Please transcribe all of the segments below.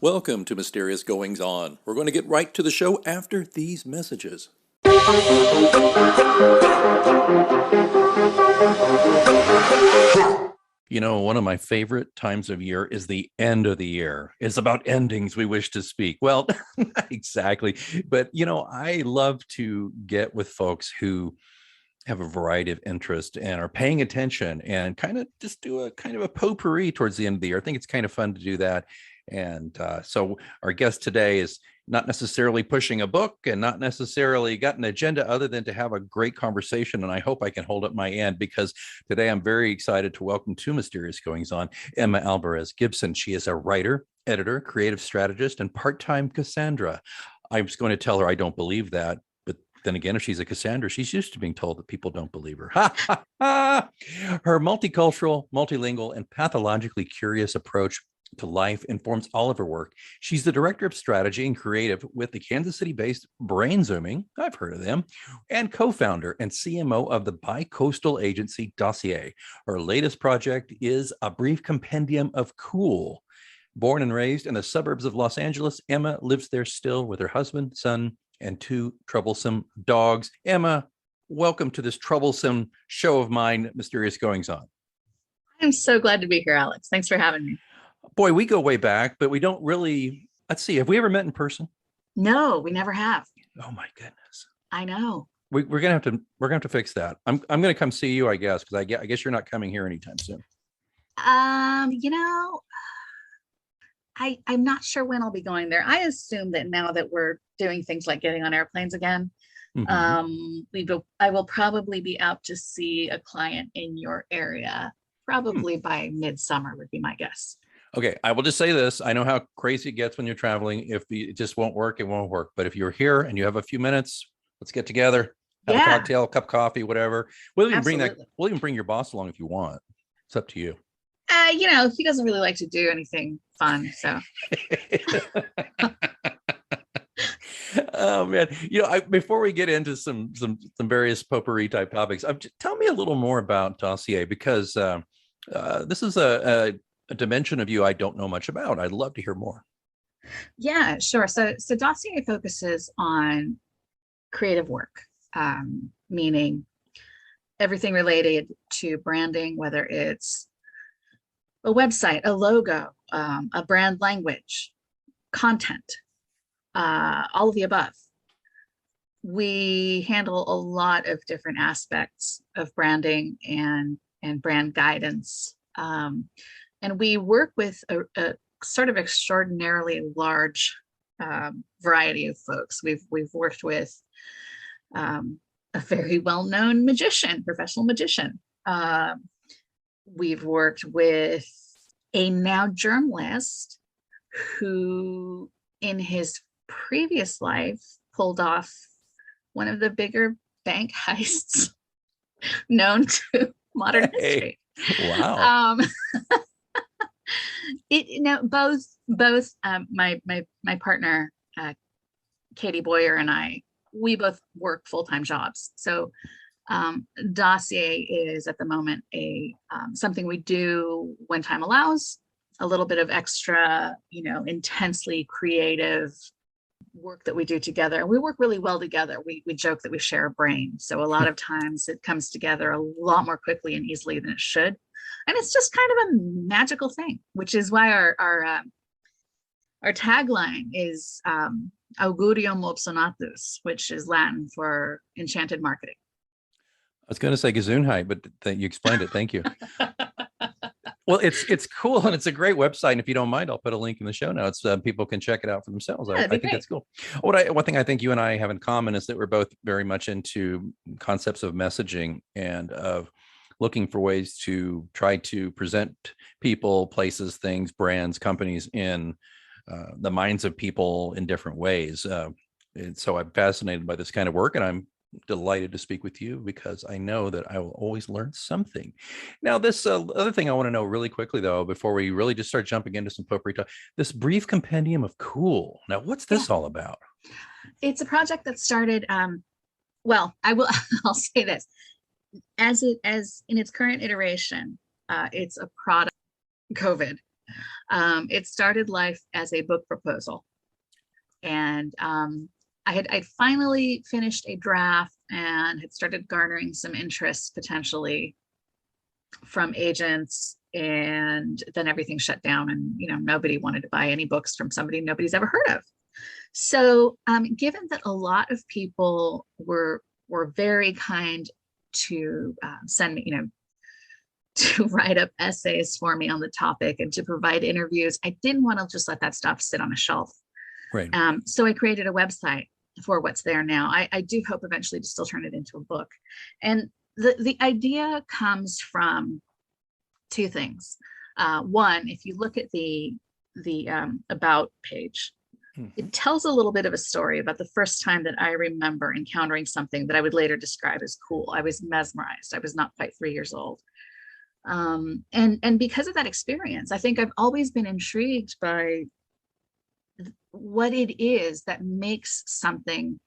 Welcome to Mysterious Goings On. We're going to get right to the show after these messages. You know, one of my favorite times of year is the end of the year. It's about endings we wish to speak. Well, not exactly. But, you know, I love to get with folks who have a variety of interests and are paying attention and kind of just do a kind of a potpourri towards the end of the year. I think it's kind of fun to do that. And so our guest today is not necessarily pushing a book and not necessarily got an agenda other than to have a great conversation. And I hope I can hold up my end, because today I'm very excited to welcome to Mysterious Goings On, Emma Alvarez Gibson. She is a writer, editor, creative strategist, and part-time Cassandra. I was going to tell her I don't believe that. Then again, if she's a Cassandra, she's used to being told that people don't believe her. Her multicultural, multilingual, and pathologically curious approach to life informs all of her work. She's the director of strategy and creative with the Kansas City-based Brain Zooming, I've heard of them, and co-founder and CMO of the bi-coastal agency Dossier. Her latest project is A Brief Compendium of Cool. Born and raised in the suburbs of Los Angeles, Emma lives there still with her husband, son, and two troublesome dogs. Emma, welcome to this troublesome show of mine, Mysterious Goings On. I'm so glad to be here, Alex. Thanks for having me. Boy, we go way back, but we don't really, let's see, have we ever met in person? No, we never have. Oh my goodness. I know. We're gonna have to fix that. I'm gonna come see you, I guess, because I guess you're not coming here anytime soon. You know, I'm not sure when I'll be going there. I assume that now that we're doing things like getting on airplanes again, I will probably be out to see a client in your area, probably by midsummer would be my guess. Okay, I will just say this. I know how crazy it gets when you're traveling. If it just won't work, it won't work. But if you're here and you have a few minutes, let's get together, have a cocktail, cup of coffee, whatever. We'll even bring your boss along if you want. It's up to you. You know, he doesn't really like to do anything fun, so. Oh man, you know, before we get into some various potpourri type topics, tell me a little more about Dossier, because this is a dimension of you I don't know much about. I'd love to hear more. Yeah, sure. So Dossier focuses on creative work, meaning everything related to branding, whether it's a website, a logo, a brand language, content, all of the above. We handle a lot of different aspects of branding and brand guidance. And we work with a sort of extraordinarily large variety of folks. We've worked with a very well-known magician, professional magician. We've worked with a now journalist who in his previous life pulled off one of the bigger bank heists known to modern history. Wow. Both my partner Katie Boyer and I, we both work full-time jobs. So Dossier is at the moment something we do when time allows, a little bit of extra, you know, intensely creative work that we do together. And we work really well together. We joke that we share a brain. So a lot of times it comes together a lot more quickly and easily than it should. And it's just kind of a magical thing, which is why our tagline is Augurium obsonatus, which is Latin for enchanted marketing. I was going to say Gesundheit, but you explained it. Thank you. Well, it's cool, and it's a great website. And if you don't mind, I'll put a link in the show notes. People can check it out for themselves. I think that's cool. One thing I think you and I have in common is that we're both very much into concepts of messaging and of looking for ways to try to present people, places, things, brands, companies in the minds of people in different ways. And so I'm fascinated by this kind of work, and I'm delighted to speak with you because I know that I will always learn something. Now, this other thing I want to know really quickly, though, before we really just start jumping into some potpourri talk, this brief compendium of cool. Now, what's this all about? It's a project that started, well, I will, I'll say this, as in its current iteration, it's a product of COVID. It started life as a book proposal. And I'd finally finished a draft and had started garnering some interest potentially from agents, and then everything shut down, and nobody wanted to buy any books from somebody nobody's ever heard of. So given that a lot of people were very kind to send me, to write up essays for me on the topic and to provide interviews, I didn't want to just let that stuff sit on a shelf. Right. So I created a website for what's there now. I do hope eventually to still turn it into a book. And the idea comes from two things. One, if you look at the about page, it tells a little bit of a story about the first time that I remember encountering something that I would later describe as cool. I was mesmerized. I was not quite 3 years old. And because of that experience, I think I've always been intrigued by what it is that makes something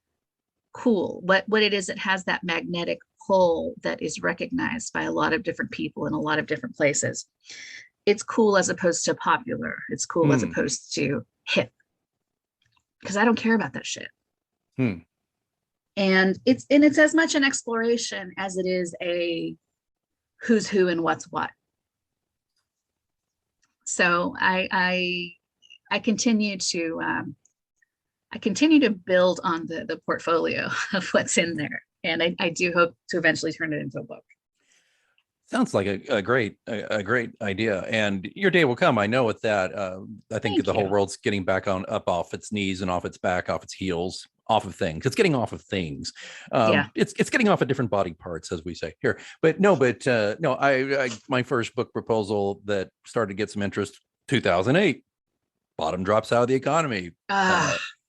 cool, what it is that has that magnetic pull that is recognized by a lot of different people in a lot of different places. It's cool as opposed to popular. It's cool as opposed to hip, because I don't care about that shit. And it's as much an exploration as it is a who's who and what's what. So I continue to build on the portfolio of what's in there, and I do hope to eventually turn it into a book. Sounds like a great idea, and your day will come. I know with that. I think the whole world's getting back up off its knees and off its back, off its heels, off of things. It's getting off of things. It's getting off of different body parts, as we say here. But no, I my first book proposal that started to get some interest, 2008. Bottom drops out of the economy.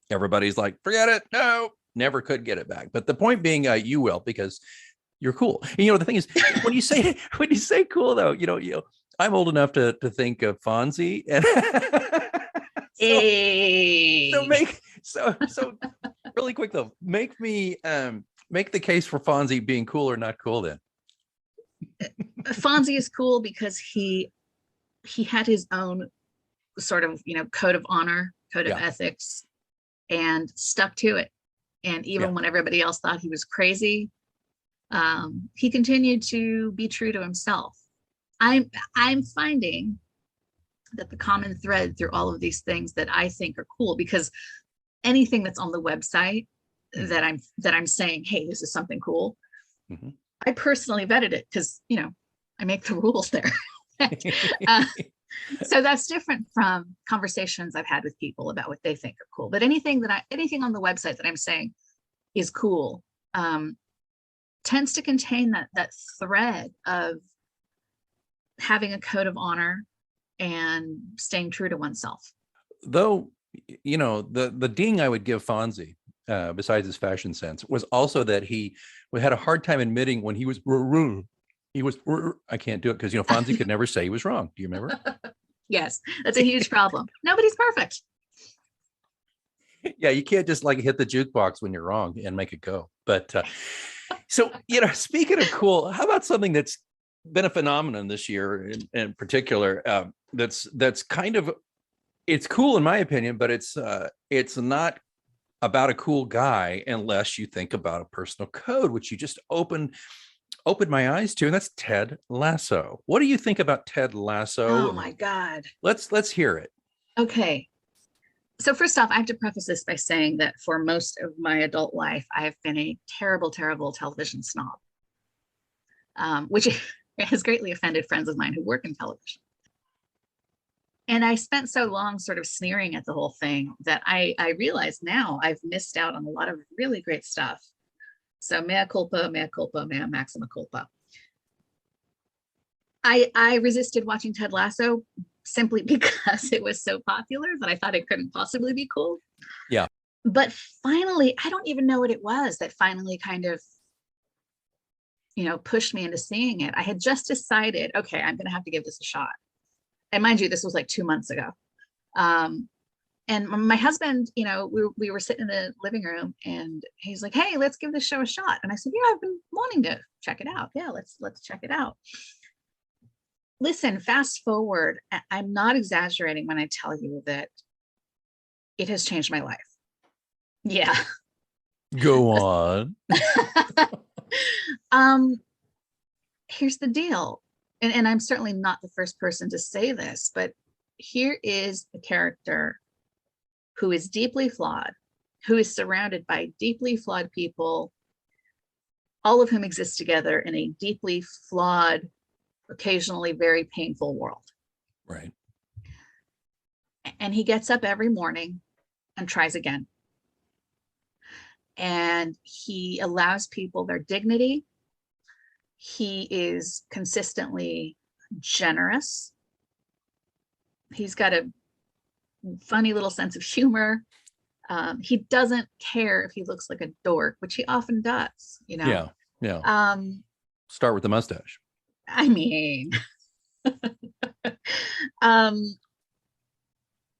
Everybody's like, forget it. No, never could get it back. But the point being, you will, because you're cool. And, the thing is, when you say cool, though, I'm old enough to think of Fonzie, and so really quick though, make the case for Fonzie being cool or not cool. Then Fonzie is cool because he had his own sort of code of honor, code of ethics, and stuck to it. And even when everybody else thought he was crazy, he continued to be true to himself. I'm finding that the common thread through all of these things that I think are cool, because anything that's on the website that I'm saying, hey, this is something cool, I personally vetted it, because I make the rules there. So that's different from conversations I've had with people about what they think are cool. But anything on the website that I'm saying is cool tends to contain that thread of having a code of honor and staying true to oneself. Though, the ding I would give Fonzie, besides his fashion sense, was also that he had a hard time admitting when he was I can't do it, because Fonzie could never say he was wrong. Do you remember? Yes, that's a huge problem. Nobody's perfect. Yeah, you can't just hit the jukebox when you're wrong and make it go. But so speaking of cool, how about something that's been a phenomenon this year in particular? That's kind of, it's cool in my opinion, but it's not about a cool guy unless you think about a personal code, which you just opened my eyes to, and that's Ted Lasso. What do you think about Ted Lasso? Oh my God. Let's hear it. Okay. So first off, I have to preface this by saying that for most of my adult life, I have been a terrible, terrible television snob, which has greatly offended friends of mine who work in television. And I spent so long sort of sneering at the whole thing that I realize now I've missed out on a lot of really great stuff. So mea culpa, mea maxima culpa. I resisted watching Ted Lasso simply because it was so popular that I thought it couldn't possibly be cool. Yeah. But finally, I don't even know what it was that finally kind of, pushed me into seeing it. I had just decided, okay, I'm going to have to give this a shot. And mind you, this was like 2 months ago. And my husband, we were sitting in the living room and he's like, hey, let's give this show a shot. And I said, yeah, I've been wanting to check it out. Yeah, let's check it out. Listen, fast forward, I'm not exaggerating when I tell you that it has changed my life. Yeah. Go on. Here's the deal. And I'm certainly not the first person to say this, but here is a character who is deeply flawed, who is surrounded by deeply flawed people, all of whom exist together in a deeply flawed, occasionally very painful world. Right. And he gets up every morning and tries again. And he allows people their dignity. He is consistently generous. He's got a funny little sense of humor. He doesn't care if he looks like a dork, which he often does, Yeah. Start with the mustache. I mean,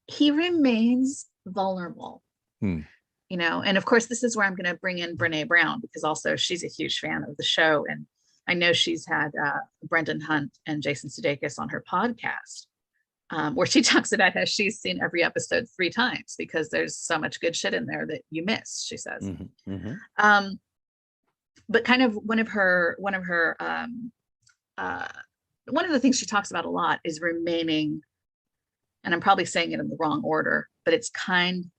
he remains vulnerable. And of course, this is where I'm going to bring in Brene Brown, because also she's a huge fan of the show. And I know she's had Brendan Hunt and Jason Sudeikis on her podcast, where she talks about how she's seen every episode 3 times because there's so much good shit in there that you miss, she says. But kind of one of the things she talks about a lot is remaining, and I'm probably saying it in the wrong order, but it's kind,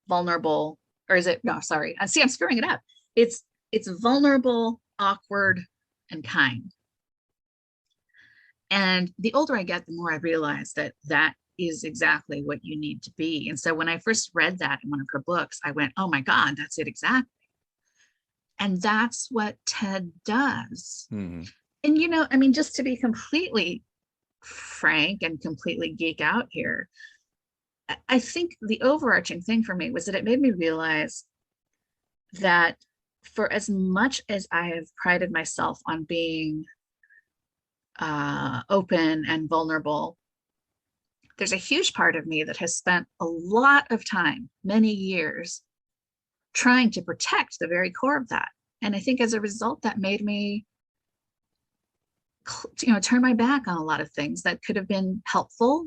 vulnerable, or is it, no, sorry. I'm screwing it up. It's vulnerable, awkward, and kind. And the older I get, the more I realize that is exactly what you need to be. And so when I first read that in one of her books, I went, oh my God, that's it exactly. And that's what Ted does. And, just to be completely frank and completely geek out here, I think the overarching thing for me was that it made me realize that for as much as I have prided myself on being open and vulnerable, there's a huge part of me that has spent a lot of time, many years, trying to protect the very core of that. And I think as a result, that made me, turn my back on a lot of things that could have been helpful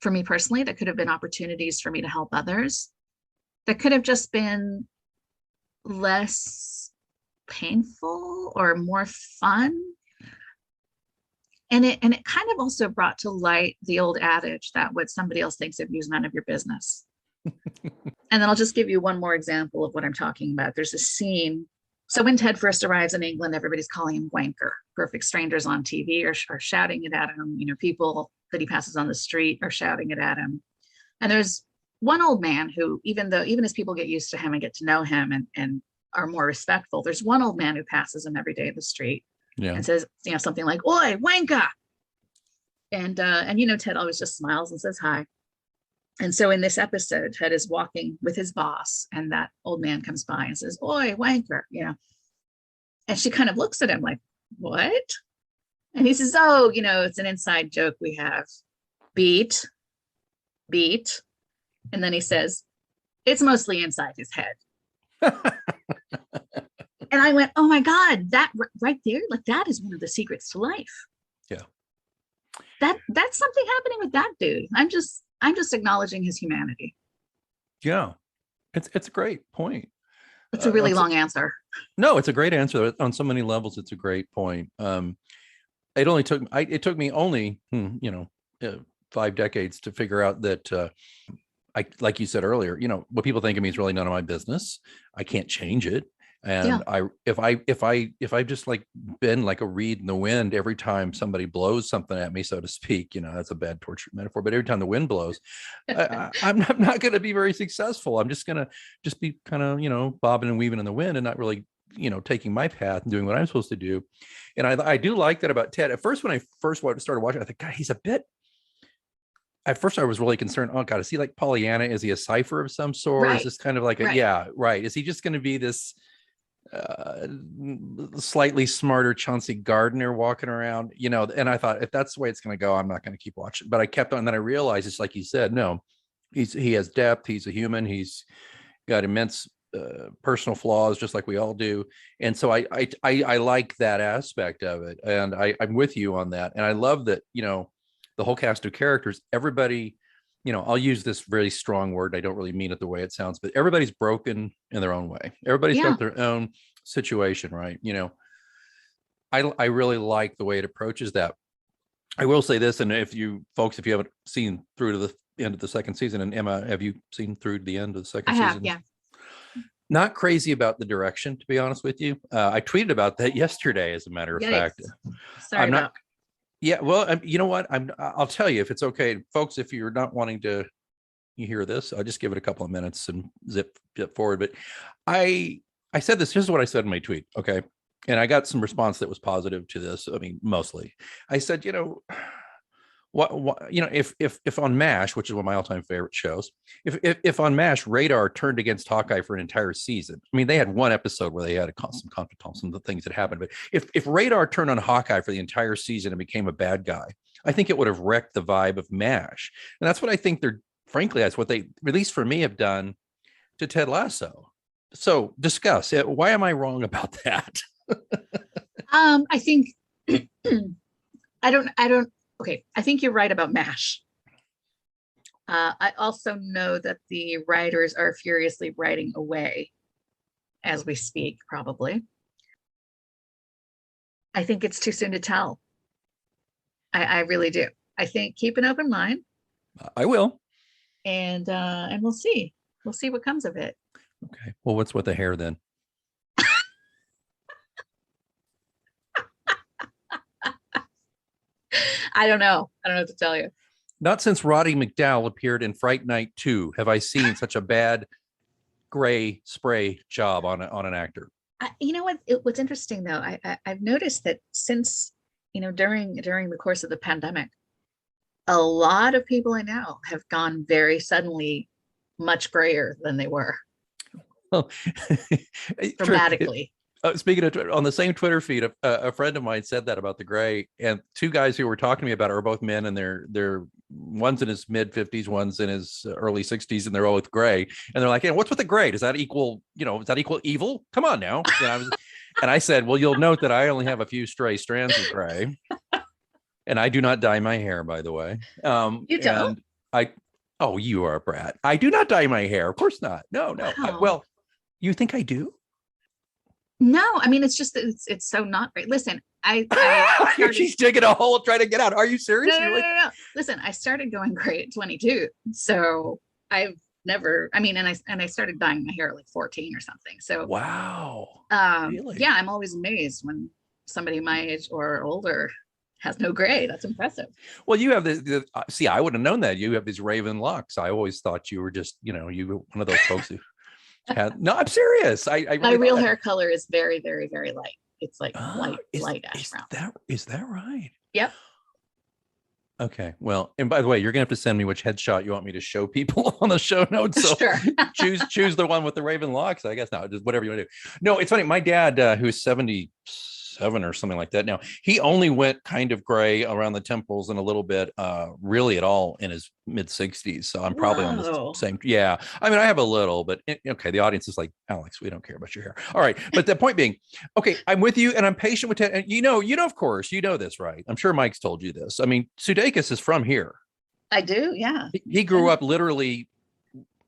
for me personally, that could have been opportunities for me to help others, that could have just been less painful or more fun. And it kind of also brought to light the old adage that what somebody else thinks of you is none of your business. And then I'll just give you one more example of what I'm talking about. There's a scene. So when Ted first arrives in England, everybody's calling him wanker. Perfect strangers on TV are shouting it at him. People that he passes on the street are shouting it at him. And there's one old man who, even as people get used to him and get to know him and are more respectful, there's one old man who passes him every day in the street and says, something like, "Oi, wanker." And Ted always just smiles and says hi. And so in this episode, Ted is walking with his boss, and that old man comes by and says, "Oi, wanker," And she kind of looks at him like, "What?" And he says, "Oh, it's an inside joke we have. Beat. And then he says, "It's mostly inside his head." And I went, oh my God, that right there, like that is one of the secrets to life. Yeah. That's something happening with that dude. I'm just acknowledging his humanity. Yeah. It's a great point. It's a really long answer. No, it's a great answer on so many levels. It's a great point. It took me only 5 decades to figure out that I, like you said earlier, what people think of me is really none of my business. I can't change it. And if I just like been like a reed in the wind every time somebody blows something at me, so to speak, that's a bad torture metaphor, but every time the wind blows, I'm not going to be very successful. I'm just going to be kind of, bobbing and weaving in the wind and not really, taking my path and doing what I'm supposed to do. And I do like that about Ted. At first, when I started watching, I thought, God, he's a bit at first I was really concerned. Oh God, is he like Pollyanna? Is he a cipher of some sort? Is Right. this kind of like a, Right. yeah, right. Is he just going to be this uh slightly smarter Chauncey Gardner walking around, and I thought, if that's the way it's going to go, I'm not going to keep watching. But I kept on, and then I realized, it's like you said, no, he has depth, he's a human, he's got immense personal flaws, just like we all do. And so I like that aspect of it, and I'm with you on that. And I love that, the whole cast of characters, everybody, I'll use this very strong word, I don't really mean it the way it sounds, but everybody's broken in their own way. Everybody's Yeah. got their own situation, right? I really like the way it approaches that. I will say this, and if you haven't seen through to the end of the second season, and Emma, have you seen through to the end of the second I have, season? yeah. Not crazy about the direction, to be honest with you. I tweeted about that yesterday, as a matter of Yikes. fact. Sorry I'm not. about. Yeah, well, you know what? I'll tell you, if it's okay, folks. If you're not wanting to, you hear this, I'll just give it a couple of minutes and zip forward. But I said this. Here's what I said in my tweet. Okay, and I got some response that was positive to this. I mean, mostly. I said, what if on MASH, which is one of my all-time favorite shows, if on MASH Radar turned against Hawkeye for an entire season, I mean, they had one episode where they had a constant conflict on some of the things that happened, but if Radar turned on Hawkeye for the entire season and became a bad guy, I think it would have wrecked the vibe of MASH. And that's what I think that's what they, at least for me, have done to Ted Lasso. So discuss it. Why am I wrong about that? I think I don't. Okay, I think you're right about MASH. I also know that the writers are furiously writing away as we speak, probably. I think it's too soon to tell. I really do. I think keep an open mind. I will. And we'll see. We'll see what comes of it. Okay. Well, what's with the hair then? I don't know. I don't know what to tell you. Not since Roddy McDowall appeared in Fright Night 2 have I seen such a bad gray spray job on an actor. You know what? What's interesting though, I've noticed that since during the course of the pandemic, a lot of people I know have gone very suddenly much grayer than they were. Well, dramatically. Speaking of, on the same Twitter feed, a friend of mine said that about the gray, and two guys who were talking to me about it are both men, and they're one's in his mid 50s, one's in his early 60s, and they're all with gray, and they're like, "Hey, what's with the gray? Does that equal, does that equal evil? Come on now." And I said, "Well, you'll note that I only have a few stray strands of gray, and I do not dye my hair, by the way." You don't? Oh, you are a brat. I do not dye my hair. Of course not. No. Wow. Well, you think I do? No, I mean, it's just it's so not great. Listen, I started, she's digging a hole trying to get out. Are you serious? No. Listen, I started going gray at 22, so I've never. I mean, and I started dyeing my hair at like 14 or something. So wow. Really? Yeah, I'm always amazed when somebody my age or older has no gray. That's impressive. Well, you have the see, I would have known that you have these raven locks. I always thought you were just, you were one of those folks who no, I'm serious. I really my real hair color is very, very, very light. It's like light ash brown. Is that right? Yep. Okay. Well, and by the way, you're gonna have to send me which headshot you want me to show people on the show notes. So sure. choose the one with the raven locks. I guess not, just whatever you want to do. No, it's funny. My dad, who's 77 or something like that now, he only went kind of gray around the temples and a little bit really at all in his mid 60s. So I'm probably on the same. Yeah, I mean, I have a little, but okay, the audience is like, Alex, we don't care about your hair. All right, but the point being, okay, I'm with you and I'm patient with Ted. And of course this, right? I'm sure Mike's told you this. I mean, Sudeikis is from here. I do, yeah. He grew up literally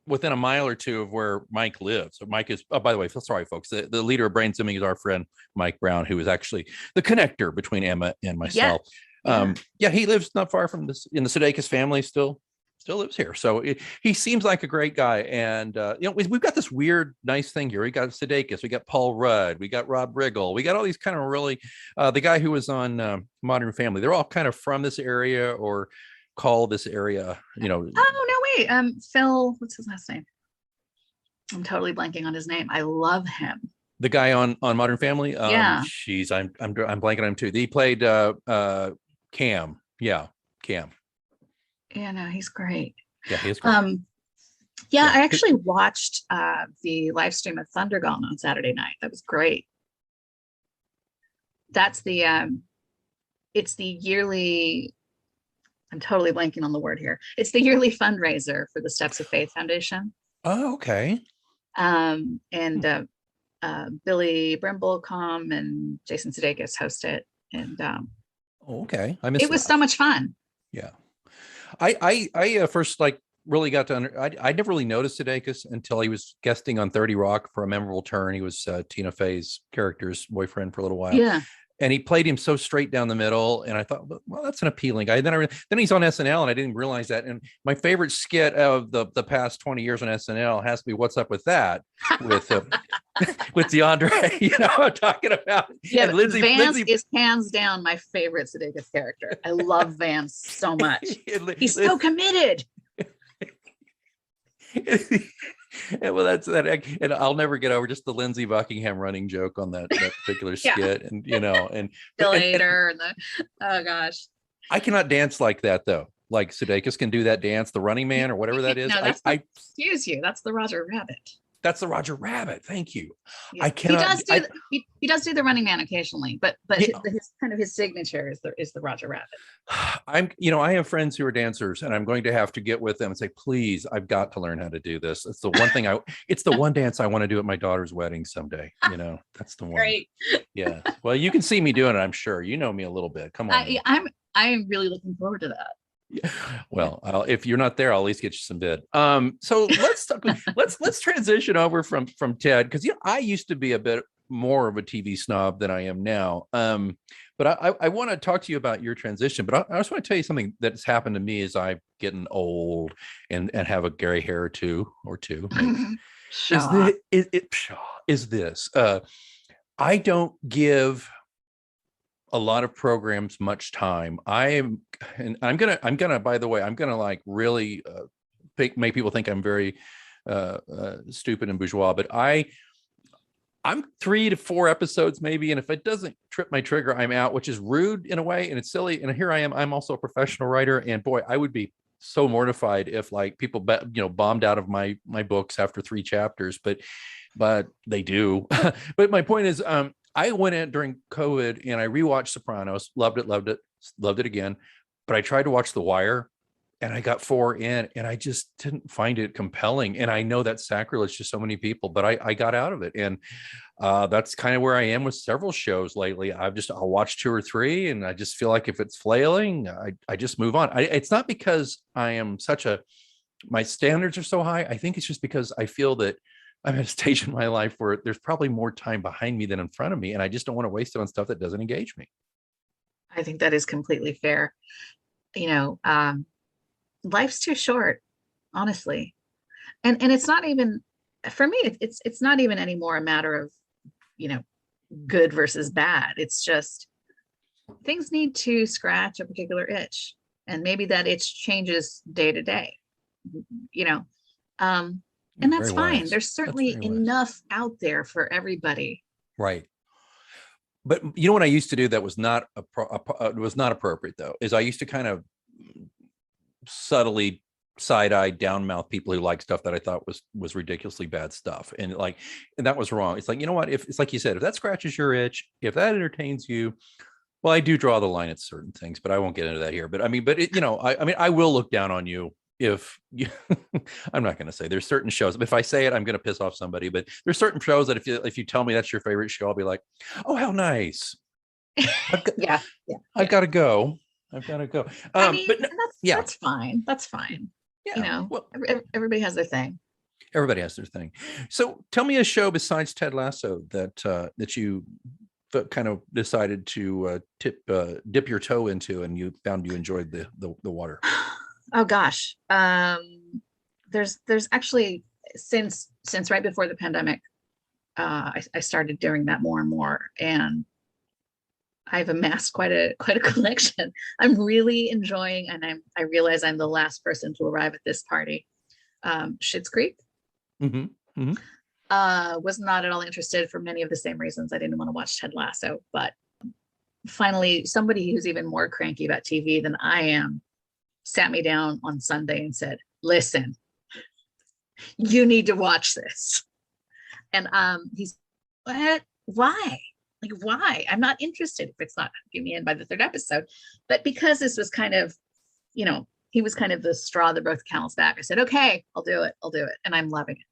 within a mile or two of where Mike lives. So Mike is, oh, by the way, sorry, folks, the leader of Brainsimming is our friend, Mike Brown, who is actually the connector between Emma and myself. Yeah, he lives not far from this, in the Sudeikis family, still lives here. So he seems like a great guy. And, we've got this weird, nice thing here. We got Sudeikis, we got Paul Rudd, we got Rob Riggle, we got all these kind of really, the guy who was on Modern Family, they're all kind of from this area or call this area, Oh, no, wait. Phil, what's his last name? I'm totally blanking on his name. I love him. The guy on Modern Family. Yeah. Jeez, I'm blanking on him too. He played Cam. Yeah, Cam. Yeah, no, he's great. Yeah, he is great. Yeah, Yeah. I actually watched the live stream of Thundergone on Saturday night. That was great. That's the it's the yearly, I'm totally blanking on the word here. It's the yearly fundraiser for the Steps of Faith Foundation. Oh, okay. And Billy Brimblecom and Jason Sudeikis host it. And Oh, okay. I missed it was that. so much fun. Yeah. I first like really got to I never really noticed Sudeikis until he was guesting on 30 Rock for a memorable turn. He was Tina Fey's character's boyfriend for a little while. Yeah. And he played him so straight down the middle, and I thought, well, that's an appealing guy. Then he's on SNL, and I didn't realize that. And my favorite skit of the past 20 years on SNL has to be "What's Up with That" with with DeAndre. You know what I'm talking about? Yeah, and Vance is hands down my favorite Sudeikis character. I love Vance so much. He's so committed. Well, that's that, and I'll never get over just the Lindsey Buckingham running joke on that particular skit, and you know, and later, and oh gosh, I cannot dance like that though. Like Sudeikis can do that dance, the Running Man or whatever that is. No, excuse you, that's the Roger Rabbit. That's the Roger Rabbit. Thank you. Yeah. I cannot. He does do the Running Man occasionally, but yeah. his signature is the Roger Rabbit. I have friends who are dancers, and I'm going to have to get with them and say, please, I've got to learn how to do this. It's the one thing it's the one dance I want to do at my daughter's wedding someday. You know, that's the one. Great. Yeah. Well, you can see me doing it. I'm sure you know me a little bit. Come on. I'm really looking forward to that. Well, if you're not there, I'll at least get you some bid. So let's transition over from Ted, because I used to be a bit more of a TV snob than I am now. But I want to talk to you about your transition. But I just want to tell you something that's happened to me as I'm getting old and have a gray hair or two. Is this? I don't give a lot of programs much time. I'm gonna by the way, I'm gonna like really make people think I'm very stupid and bourgeois, but I'm 3 to 4 episodes maybe, and if it doesn't trip my trigger, I'm out, which is rude in a way, and it's silly. And here I am, I'm also a professional writer, and boy, I would be so mortified if like people bombed out of my books after 3 chapters, but they do. But my point is, I went in during COVID and I rewatched Sopranos, loved it again. But I tried to watch The Wire, and I got 4 in, and I just didn't find it compelling. And I know that's sacrilege to so many people, but I got out of it. And that's kind of where I am with several shows lately. I'll watch 2 or 3, and I just feel like if it's flailing, I just move on. It's not because I am my standards are so high. I think it's just because I feel that I'm at a stage in my life where there's probably more time behind me than in front of me, and I just don't want to waste it on stuff that doesn't engage me. I think that is completely fair. Life's too short, honestly, and it's not even, for me, it's not even anymore a matter of good versus bad. It's just things need to scratch a particular itch, and maybe that itch changes day to day. And that's fine. There's certainly enough out there for everybody. Right. But you know what I used to do that was not appropriate though, is I used to kind of subtly side-eye down-mouth people who like stuff that I thought was ridiculously bad stuff. And that was wrong. It's like, you know what? If it's like you said, if that scratches your itch, if that entertains you, well, I do draw the line at certain things, but I won't get into that here. But I will look down on you if you, I'm not going to say there's certain shows. If I say it, I'm going to piss off somebody, but there's certain shows that if you tell me that's your favorite show, I'll be like, oh, how nice. I've got to go. But that's fine. That's fine. Yeah. Well, everybody has their thing. Everybody has their thing. So tell me a show besides Ted Lasso that you kind of decided to dip your toe into, and you found you enjoyed the water. Oh gosh. There's actually since right before the pandemic, I started doing that more and more, and I've amassed quite a collection. I'm really enjoying, and I realize I'm the last person to arrive at this party. Schitt's Creek. Mm-hmm. Mm-hmm. Was not at all interested for many of the same reasons I didn't want to watch Ted Lasso, but finally somebody who's even more cranky about TV than I am sat me down on Sunday and said, listen, you need to watch this. And he's, what? Why? Like, why? I'm not interested if it's not getting me in by the third episode. But because this was kind of, he was kind of the straw that broke the camel's back, I said, okay, I'll do it. And I'm loving it.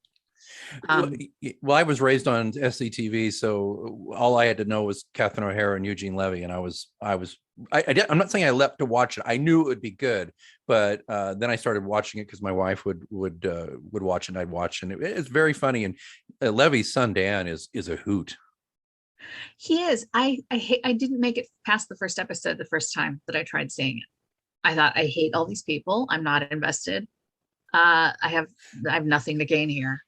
Well, I was raised on SCTV, so all I had to know was Catherine O'Hara and Eugene Levy, and I'm not saying I leapt to watch it. I knew it would be good, but then I started watching it because my wife would watch it, and I'd watch, and it's very funny. And Levy's son Dan is a hoot. He is. I didn't make it past the first episode the first time that I tried seeing it. I thought, I hate all these people. I'm not invested. I have nothing to gain here.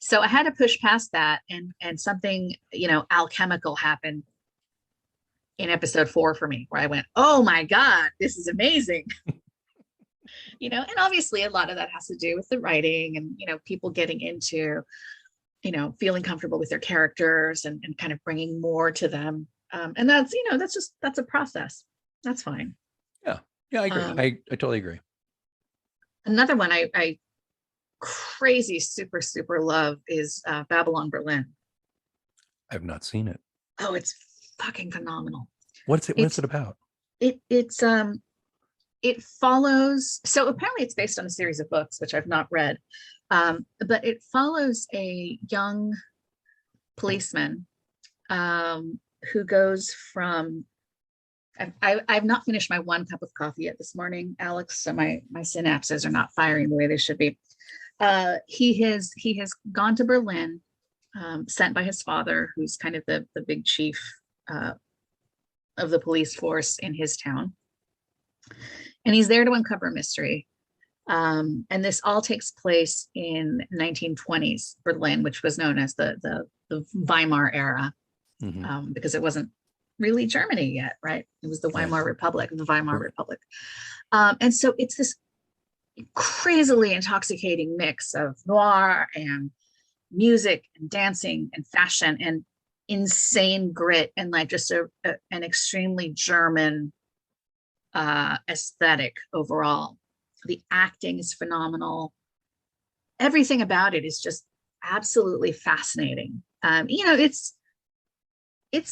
So I had to push past that, and something, alchemical happened in episode 4 for me, where I went, oh my God, this is amazing. And obviously a lot of that has to do with the writing and, people getting into, feeling comfortable with their characters and kind of bringing more to them. And that's, that's a process. That's fine. Yeah, I agree. I totally agree. Another one I crazy super love is Babylon Berlin. I've not seen it. Oh, it's fucking phenomenal. What's it about? It follows, so apparently it's based on a series of books, which I've not read, but it follows a young policeman who goes from, I've not finished my 1 cup of coffee yet this morning, Alex, so my synapses are not firing the way they should be. He has gone to Berlin, sent by his father, who's kind of the big chief of the police force in his town. And he's there to uncover a mystery. And this all takes place in 1920s Berlin, which was known as the Weimar era, because it wasn't really Germany yet, right? It was the Weimar Republic, the Weimar Republic. And so it's this crazily intoxicating mix of noir and music and dancing and fashion and insane grit and like just an extremely German aesthetic overall. The acting is phenomenal. Everything about it is just absolutely fascinating. It's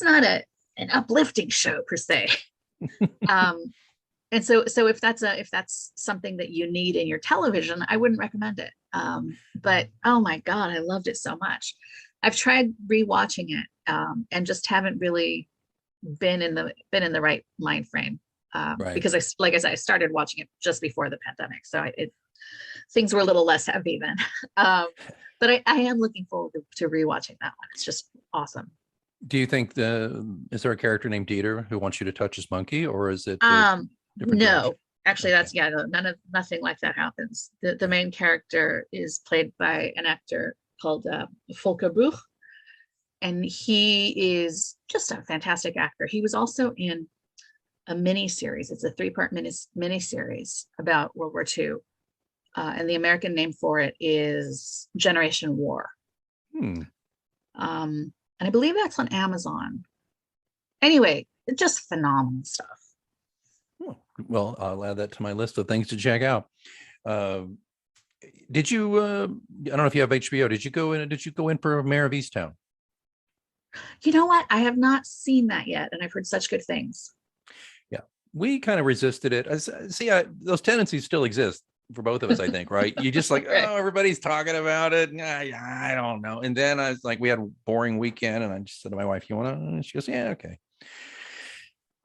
not an uplifting show per se. And so if that's something that you need in your television, I wouldn't recommend it. But oh my God, I loved it so much. I've tried rewatching it and just haven't really been in the right mind frame. Right. Because I started watching it just before the pandemic, so things were a little less heavy then. But I am looking forward to rewatching that one. It's just awesome. Do you think is there a character named Dieter who wants you to touch his monkey, or is it? No, actually, okay. Nothing like that happens. The main character is played by an actor called Volker Buch, and he is just a fantastic actor. He was also in a mini series. It's a 3-part mini series about World War II, and the American name for it is Generation War. And I believe that's on Amazon. Anyway, just phenomenal stuff. Well, I'll add that to my list of things to check out. Did you? I don't know if you have HBO. Did you go in for Mayor of Easttown? You know what? I have not seen that yet, and I've heard such good things. Yeah, we kind of resisted it. See, those tendencies still exist for both of us, I think, right? You just like, right. Oh, everybody's talking about it. I don't know. And then I was like, we had a boring weekend, and I just said to my wife, "You want to?" And she goes, "Yeah, okay."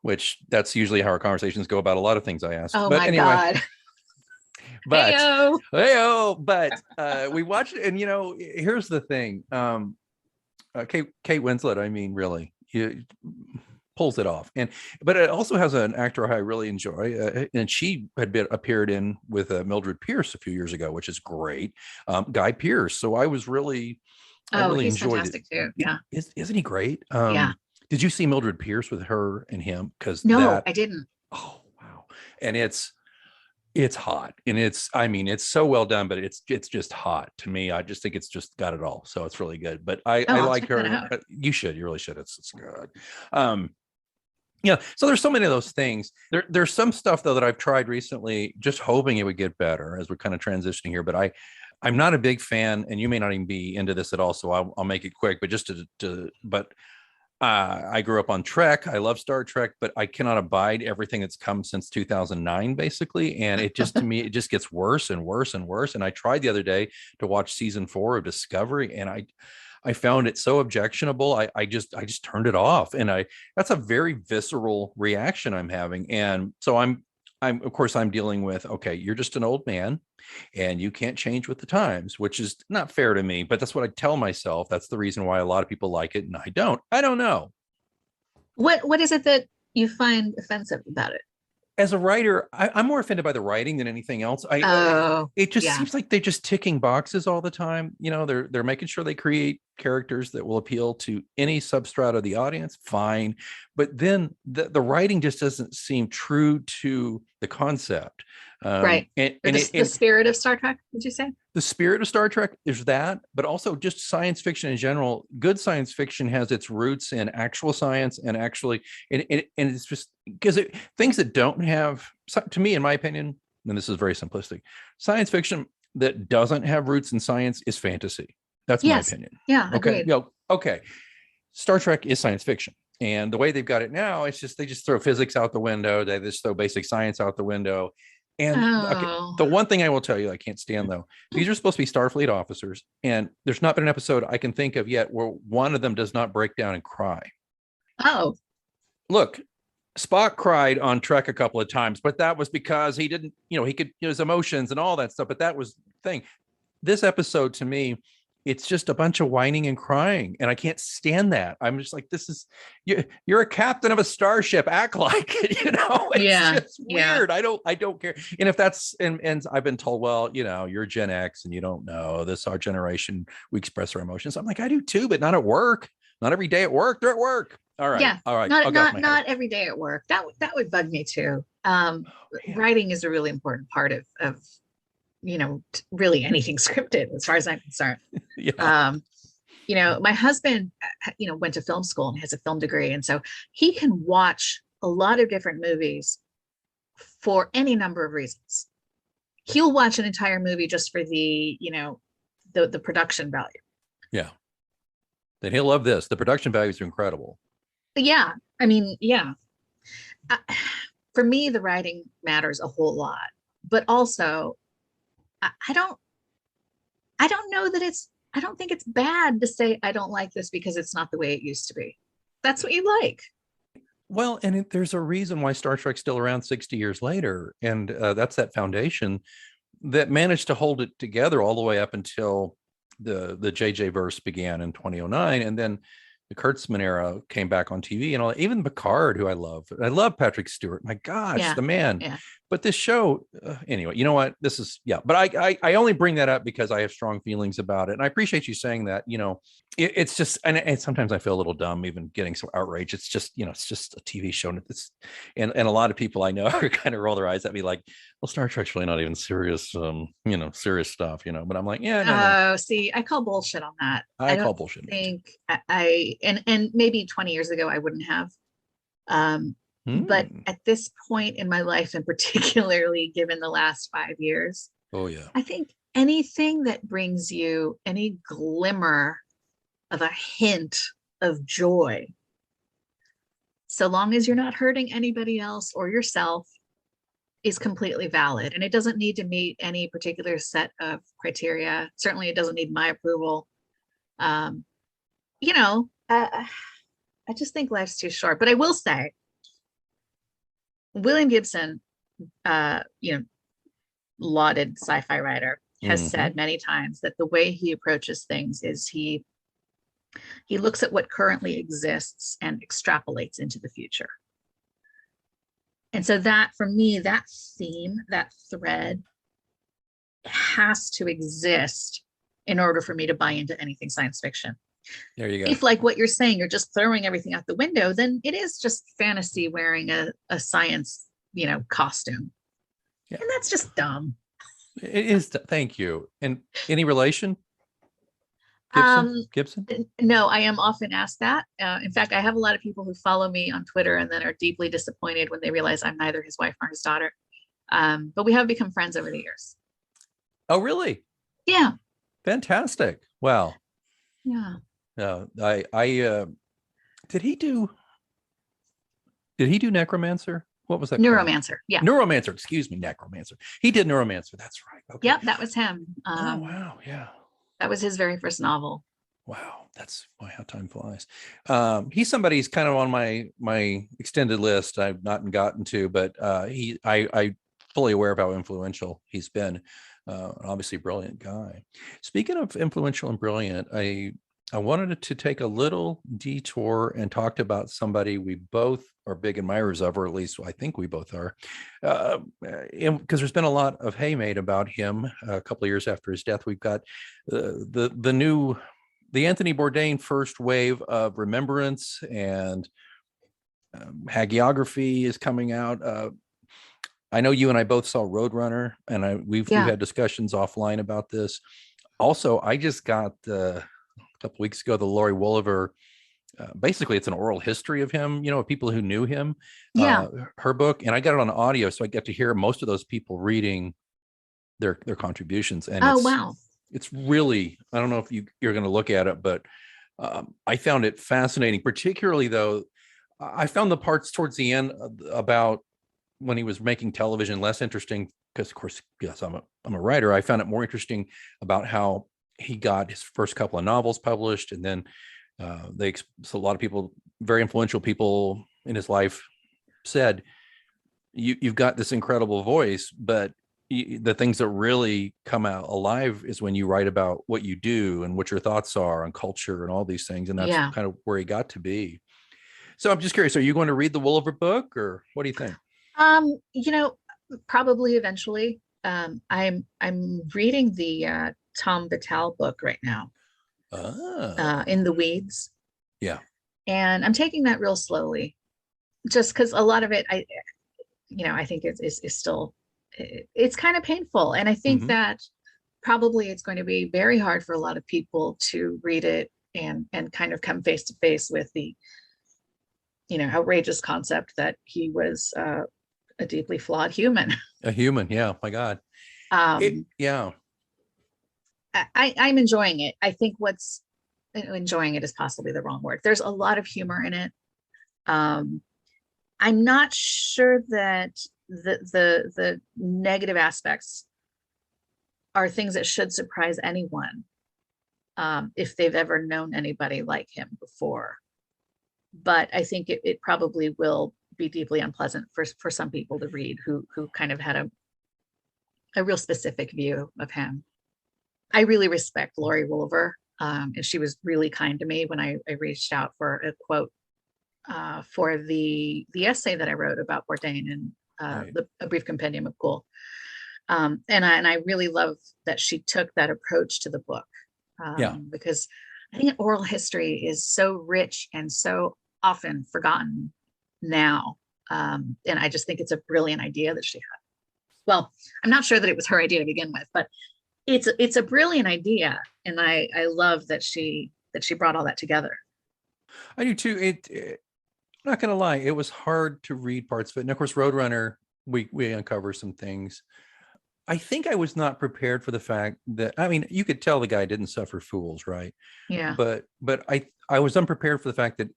Which that's usually how our conversations go about a lot of things I ask. Oh, but my anyway, God. But hey-o, we watched it, and here's the thing. Kate Winslet, I mean, really, pulls it off, but it also has an actor I really enjoy, and she had appeared in with Mildred Pierce a few years ago, which is great. Guy Pearce. So I really he's enjoyed fantastic it. Too. Yeah, isn't he great? Yeah. Did you see Mildred Pierce with her and him? Because no, I didn't. Oh wow! And it's hot, and it's so well done, but it's just hot to me. I just think it's just got it all, so it's really good. But I like her. You really should. It's good. Yeah. So there's so many of those things. There's some stuff though that I've tried recently, just hoping it would get better as we're kind of transitioning here. But I'm not a big fan, and you may not even be into this at all. So I'll make it quick. But I grew up on Trek. I love Star Trek, but I cannot abide everything that's come since 2009, basically. And it just, to me, it just gets worse and worse and worse. And I tried the other day to watch season 4 of Discovery, and I found it so objectionable. I just turned it off. And that's a very visceral reaction I'm having. And so I'm of course I'm dealing with, okay, you're just an old man and you can't change with the times, which is not fair to me, but that's what I tell myself. That's the reason why a lot of people like it and I don't know. What is it that you find offensive about it? As a writer, I'm more offended by the writing than anything else. Oh, It just yeah. seems like they're just ticking boxes all the time. You know, they're making sure they create characters that will appeal to any substrate of the audience. Fine, but then the writing just doesn't seem true to the concept. Right. And Or the spirit of Star Trek, would you say? the spirit of Star Trek is that, but also just science fiction in general. Good science fiction has its roots in actual science and actually, and it's just because things that don't have, to me, in my opinion, and this is very simplistic, science fiction that doesn't have roots in science is fantasy. That's my Yes. opinion. Yeah, Okay. agreed. Okay. Star Trek is science fiction. And the way they've got it now, it's just they just throw physics out the window. They just throw basic science out the window. And okay, Oh. the one thing I will tell you I can't stand though, these are supposed to be Starfleet officers, and there's not been an episode I can think of yet where one of them does not break down and cry. Oh. Look, Spock cried on Trek a couple of times, but that was because he didn't, he could, his emotions and all that stuff. But that was the thing. This episode to me, it's just a bunch of whining and crying, and I can't stand that. I'm just like, this is you're a captain of a starship. Act like it, It's Yeah. just Yeah. weird. I don't care. And if that's and I've been told, well, you're Gen X and you don't know this. Our generation, we express our emotions. I'm like, I do too, but not at work. Not every day at work. They're at work. All right. Yeah. All right. Not I'll get off my not every day at work. That would bug me too. head. Writing is a really important part of really anything scripted, as far as I'm concerned. Yeah. My husband, went to film school and has a film degree. And so he can watch a lot of different movies for any number of reasons. He'll watch an entire movie just for the production value. Yeah. Then he'll love this. The production values are incredible. Yeah. I mean, yeah. For me, the writing matters a whole lot, but also I don't know that I don't think it's bad to say, I don't like this because it's not the way it used to be. That's what you like. Well, and there's a reason why Star Trek's still around 60 years later. And that's that foundation that managed to hold it together all the way up until the JJ verse began in 2009. And then the Kurtzman era came back on TV and all, even Picard, who I love Patrick Stewart. My gosh, Yeah. the man. Yeah. But this show, anyway, you know what? This is, yeah. But I only bring that up because I have strong feelings about it. And I appreciate you saying that, it's just, and sometimes I feel a little dumb even getting so outraged. It's just, it's just a TV show. And a lot of people I know are kind of roll their eyes at me like, well, Star Trek's really not even serious, serious stuff, but I'm like, yeah, no. See, I call bullshit on that. I don't call bullshit. think and maybe 20 years ago I wouldn't have. But at this point in my life, and particularly given the last 5 years, oh yeah, I think anything that brings you any glimmer of a hint of joy, so long as you're not hurting anybody else or yourself, is completely valid. And it doesn't need to meet any particular set of criteria. Certainly it doesn't need my approval. I just think life's too short. But I will say, William Gibson, lauded sci-fi writer, has said many times that the way he approaches things is he looks at what currently exists and extrapolates into the future. And so that, for me, that theme, that thread has to exist in order for me to buy into anything science fiction. There you go. If, like what you're saying, you're just throwing everything out the window, then it is just fantasy wearing a science, costume. Yeah. And that's just dumb. It is. Thank you. And any relation? Gibson? No, I am often asked that. In fact, I have a lot of people who follow me on Twitter and then are deeply disappointed when they realize I'm neither his wife nor his daughter. But we have become friends over the years. Oh, really? Yeah. Fantastic. Wow. Yeah. Did he do Necromancer? What was that called? Neuromancer. Yeah. Neuromancer, excuse me, Necromancer. He did Neuromancer. That's right. Okay. Yep, that was him. Oh, wow. Yeah. That was his very first novel. Wow, that's why how time flies. He's somebody who's kind of on my extended list. I've not gotten to, but I fully aware of how influential he's been. Obviously, brilliant guy. Speaking of influential and brilliant, I wanted to take a little detour and talk about somebody we both are big admirers of, or at least I think we both are, because there's been a lot of hay made about him. A couple of years after his death, we've got the Anthony Bourdain first wave of remembrance, and hagiography is coming out. I know you and I both saw Roadrunner, and we've had discussions offline about this. Also, I just got a couple weeks ago the Laurie Woolever. Basically, it's an oral history of him, people who knew him. Her book, and I got it on audio, so I get to hear most of those people reading their contributions. And wow. It's really, I don't know if you're going to look at it, but I found it fascinating. Particularly, though, I found the parts towards the end about when he was making television less interesting, because, of course, yes, I'm a writer. I found it more interesting about how he got his first couple of novels published, and then so a lot of people, very influential people in his life, said, you've got this incredible voice, but the things that really come out alive is when you write about what you do and what your thoughts are on culture and all these things. And that's kind of where he got to be. So I'm just curious, are you going to read the Woolever book, or what do you think? Probably eventually. I'm reading the Tom Vitale book right now. In the Weeds. Yeah. And I'm taking that real slowly, just because a lot of it, I think is still, it's kind of painful. And I think that probably it's going to be very hard for a lot of people to read it and kind of come face to face with the, outrageous concept that he was a deeply flawed human. A human. Yeah. My God. Yeah. I'm enjoying it. I think enjoying it is possibly the wrong word. There's a lot of humor in it. I'm not sure that the negative aspects are things that should surprise anyone, if they've ever known anybody like him before. But I think it probably will be deeply unpleasant for some people to read who kind of had a real specific view of him. I really respect Laurie Woolever, and she was really kind to me when I reached out for a quote for the essay that I wrote about Bourdain in A Brief Compendium of Cool. And I really love that she took that approach to the book, because I think oral history is so rich and so often forgotten now. And I just think it's a brilliant idea that she had. Well, I'm not sure that it was her idea to begin with, but it's a brilliant idea, and I love that she brought all that together. I do too. I'm not gonna lie, it was hard to read parts of it, and of course, Roadrunner, we uncover some things. I think I was not prepared for the fact that, I mean, you could tell the guy didn't suffer fools, right? Yeah. But I was unprepared for the fact that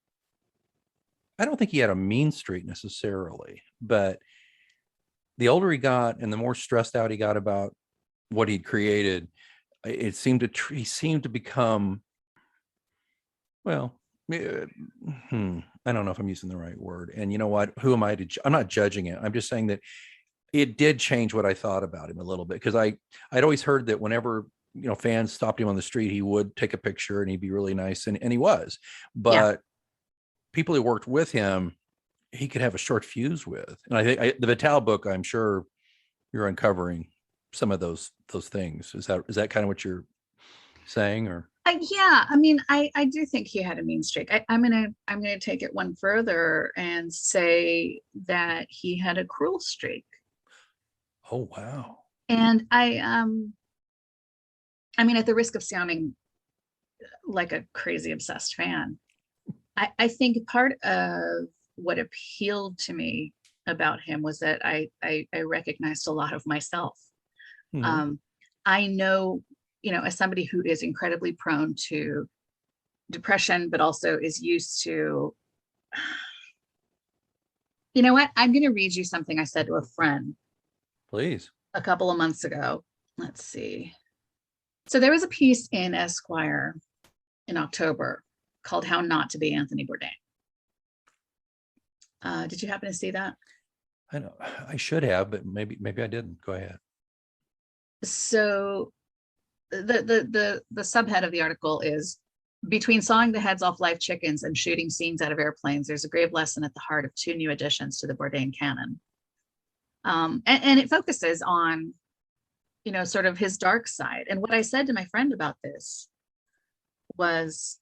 I don't think he had a mean streak necessarily, but the older he got and the more stressed out he got about what he'd created, it seemed he seemed to become, well, I don't know if I'm using the right word. And you know what? Who am I to? I'm not judging it. I'm just saying that it did change what I thought about him a little bit, because I'd always heard that whenever fans stopped him on the street, he would take a picture and he'd be really nice, and he was. But people who worked with him, he could have a short fuse with. And I think the Vitale book, I'm sure you're uncovering some of those things. Is that kind of what you're saying, or? Yeah, I mean, I do think he had a mean streak. I'm gonna take it one further and say that he had a cruel streak. Oh wow! And I mean, at the risk of sounding like a crazy obsessed fan. I think part of what appealed to me about him was that I recognized a lot of myself. Mhm. Um, I know, as somebody who is incredibly prone to depression, but also is used to, you know what? I'm going to read you something I said to a friend Please. a couple of months ago. Let's see. So there was a piece in Esquire in October called How Not to Be Anthony Bourdain. Did you happen to see that? I know I should have, but maybe I didn't. Go ahead. So the subhead of the article is, between sawing the heads off live chickens and shooting scenes out of airplanes, there's a grave lesson at the heart of two new additions to the Bourdain canon. And it focuses on, sort of his dark side. And what I said to my friend about this was,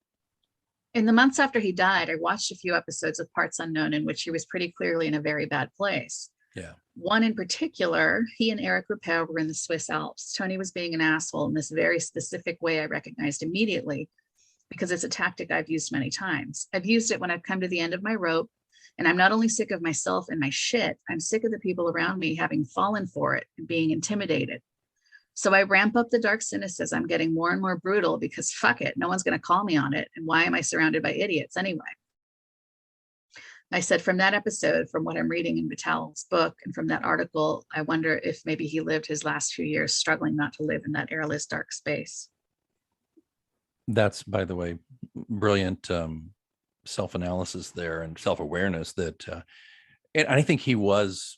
in the months after he died, I watched a few episodes of Parts Unknown in which he was pretty clearly in a very bad place. Yeah. One in particular, he and Eric Rappel were in the Swiss Alps. Tony was being an asshole in this very specific way I recognized immediately, because it's a tactic I've used many times. I've used it when I've come to the end of my rope, and I'm not only sick of myself and my shit, I'm sick of the people around me having fallen for it and being intimidated. So I ramp up the dark cynicism, getting more and more brutal, because fuck it, no one's going to call me on it. And why am I surrounded by idiots anyway? I said, from that episode, from what I'm reading in Vitel's book, and from that article, I wonder if maybe he lived his last few years struggling not to live in that airless, dark space. That's, by the way, brilliant self-analysis there and self-awareness that, and I think he was,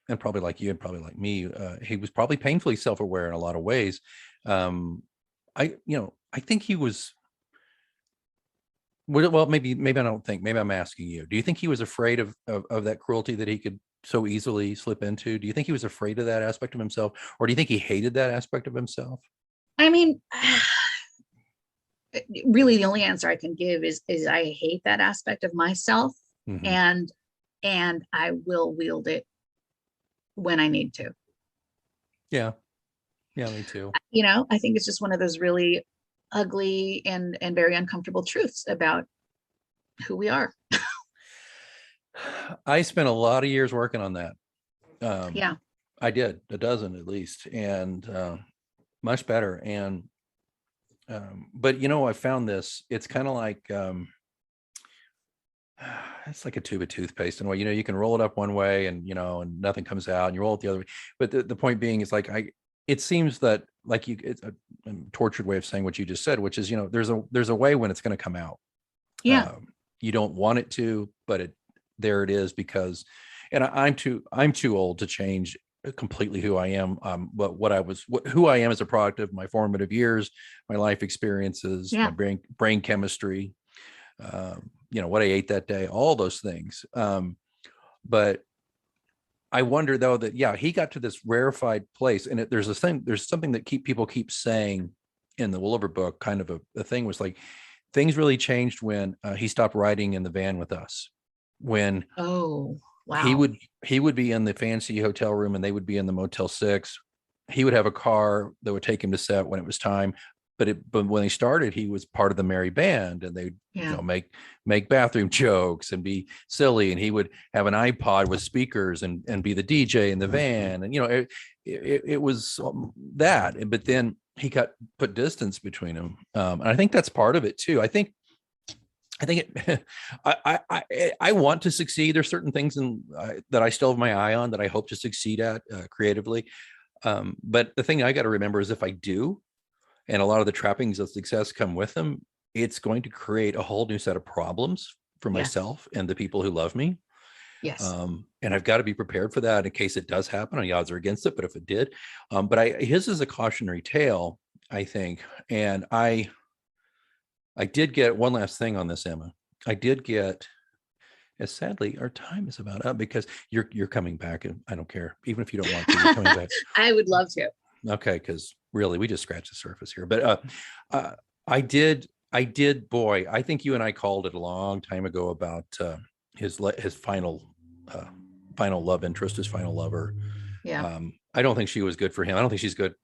and probably like you and probably like me, he was probably painfully self-aware in a lot of ways. I think he was, well, maybe I don't think, maybe I'm asking you, do you think he was afraid of that cruelty that he could so easily slip into? Do you think he was afraid of that aspect of himself, or do you think he hated that aspect of himself? I mean, really the only answer I can give is I hate that aspect of myself, Mm-hmm. and I will wield it when I need to. Yeah, me too. I think it's just one of those really ugly and very uncomfortable truths about who we are. I spent a lot of years working on that. Yeah. I did, a dozen at least, and much better. And but I found this. It's kind of like it's like a tube of toothpaste in a way. You can roll it up one way, and and nothing comes out, and you roll it the other way. But the point being is, like, it seems that, like, it's a tortured way of saying what you just said, which is, there's a way when it's going to come out. Yeah. You don't want it to, but there it is, because, and I'm too old to change completely who I am. But who I am is a product of my formative years, my life experiences, Yeah. my brain chemistry, what I ate that day, all those things. But I wonder, though, that, yeah, he got to this rarefied place, and there's something that people keep saying in the Williver book, kind of a thing, was like, things really changed when he stopped riding in the van with us. When Oh, wow. he would be in the fancy hotel room, and they would be in the Motel 6. He would have a car that would take him to set when it was time. But when he started, he was part of the merry band, and they'd make bathroom jokes and be silly, and he would have an iPod with speakers and be the DJ in the van, and it was that. But then he put distance between them, and I think that's part of it too. I think I want to succeed. There's certain things that I still have my eye on that I hope to succeed at creatively. But the thing I got to remember is, if I do, and a lot of the trappings of success come with them, it's going to create a whole new set of problems for myself and the people who love me. Yes. And I've got to be prepared for that in case it does happen. The odds are against it, but if it did, but his is a cautionary tale, I think. And I did get one last thing on this, Emma. I did get, as sadly, our time is about up, because you're coming back, and I don't care, even if you don't want to, you're coming back. I would love to. Okay, because really, we just scratched the surface here. But I did. Boy, I think you and I called it a long time ago about his final love interest, his final lover. Yeah. I don't think she was good for him. I don't think she's good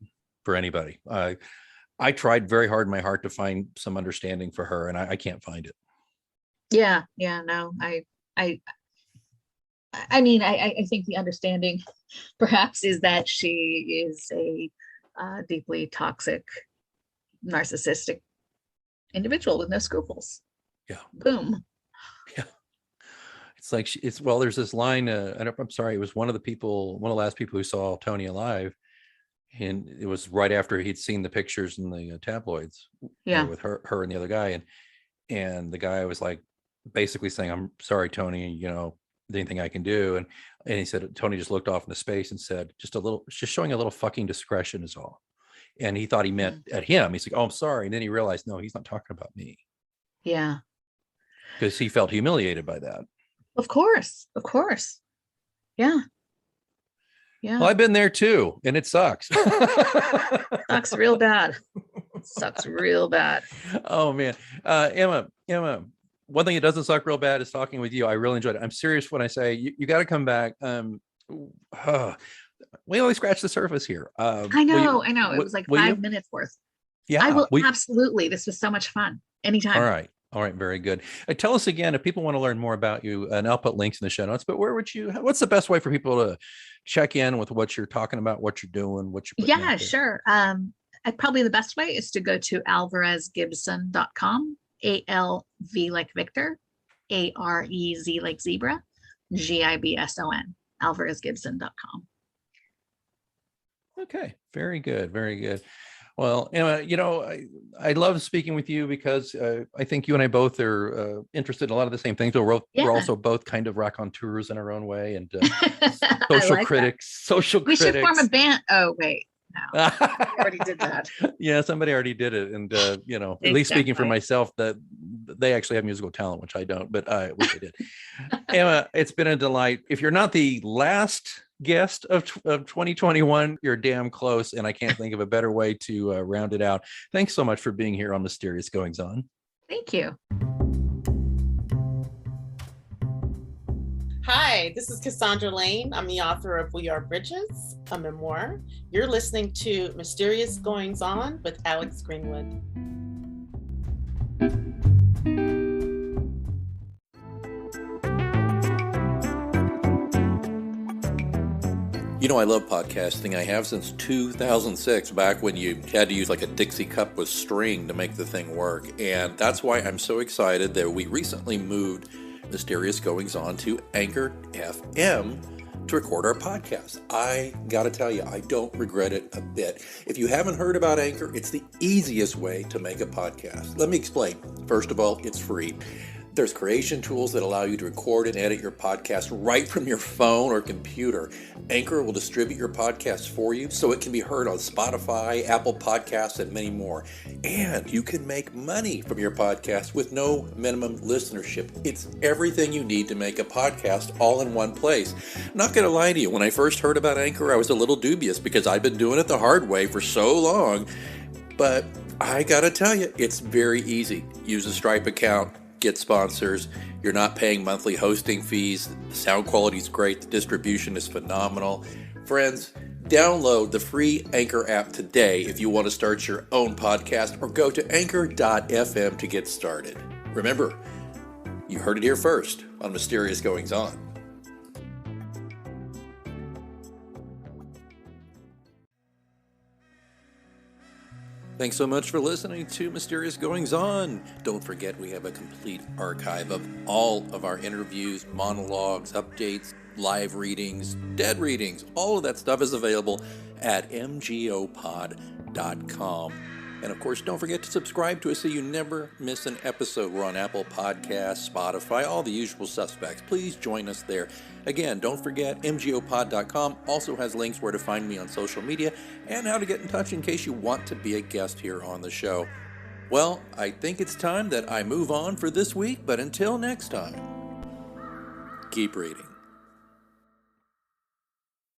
for anybody. I tried very hard in my heart to find some understanding for her, and I can't find it. Yeah, no, I mean, I think the understanding perhaps is that she is a deeply toxic, narcissistic individual with no scruples. Yeah. Boom. Yeah. It's like, well, there's this line, I'm sorry, it was one of the last people who saw Tony alive. And it was right after he'd seen the pictures in the tabloids, Yeah. with her and the other guy. And the guy was like, basically saying, "I'm sorry, Tony, anything I can do." And he said, Tony just looked off into space and said, just showing a little fucking discretion is all. And he thought he meant at him. He's like, "Oh, I'm sorry." And then he realized, no, he's not talking about me. Yeah. Because he felt humiliated by that. Of course. Yeah. Yeah. Well, I've been there too, and it sucks. Sucks real bad. Sucks real bad. Oh man. Emma, one thing that doesn't suck real bad is talking with you. I really enjoyed it. I'm serious when I say you got to come back. We only scratched the surface here. I know. It was like 5 minutes worth. Yeah. I will absolutely. This was so much fun. Anytime. All right. Very good. Tell us again, if people want to learn more about you, and I'll put links in the show notes, but what's the best way for people to check in with what you're talking about, what you're doing, what you're putting out there? Sure. Probably the best way is to go to alvarezgibson.com, ALV like Victor, AREZ like zebra, GIBSON, alvarezgibson.com. Okay. Very good. Well, Emma, I love speaking with you because I think you and I both are interested in a lot of the same things. But we're also both kind of raconteurs in our own way, and social critics. We should form a band. Oh, wait. No, I already did that. Yeah, somebody already did it. And, at least speaking for myself, that they actually have musical talent, which I don't, but I wish I did. Emma, it's been a delight. If you're not the last guest of 2021, you're damn close. And I can't think of a better way to round it out. Thanks so much for being here on Mysterious Goings On. Thank you. Hi, this is Cassandra Lane. I'm the author of We Are Bridges, a memoir. You're listening to Mysterious Goings On with Alex Greenwood. I love podcasting. I have since 2006, back when you had to use like a Dixie cup with string to make the thing work. And that's why I'm so excited that we recently moved Mysterious Goings On to Anchor FM to record our podcast. I gotta tell you, I don't regret it a bit. If you haven't heard about Anchor, it's the easiest way to make a podcast. Let me explain. First of all, it's free. There's creation tools that allow you to record and edit your podcast right from your phone or computer. Anchor will distribute your podcast for you so it can be heard on Spotify, Apple Podcasts, and many more. And you can make money from your podcast with no minimum listenership. It's everything you need to make a podcast all in one place. Not going to lie to you, when I first heard about Anchor, I was a little dubious because I've been doing it the hard way for so long. But I got to tell you, it's very easy. Use a Stripe account. Get sponsors. You're not paying monthly hosting fees. The sound quality is great. The distribution is phenomenal. Friends, download the free Anchor app today if you want to start your own podcast, or go to anchor.fm to get started. Remember, you heard it here first on Mysterious Goings On. Thanks so much for listening to Mysterious Goings On. Don't forget, we have a complete archive of all of our interviews, monologues, updates, live readings, dead readings. All of that stuff is available at mgopod.com. And of course, don't forget to subscribe to us so you never miss an episode. We're on Apple Podcasts, Spotify, all the usual suspects. Please join us there. Again, don't forget, mgopod.com also has links where to find me on social media and how to get in touch in case you want to be a guest here on the show. Well, I think it's time that I move on for this week, but until next time, keep reading.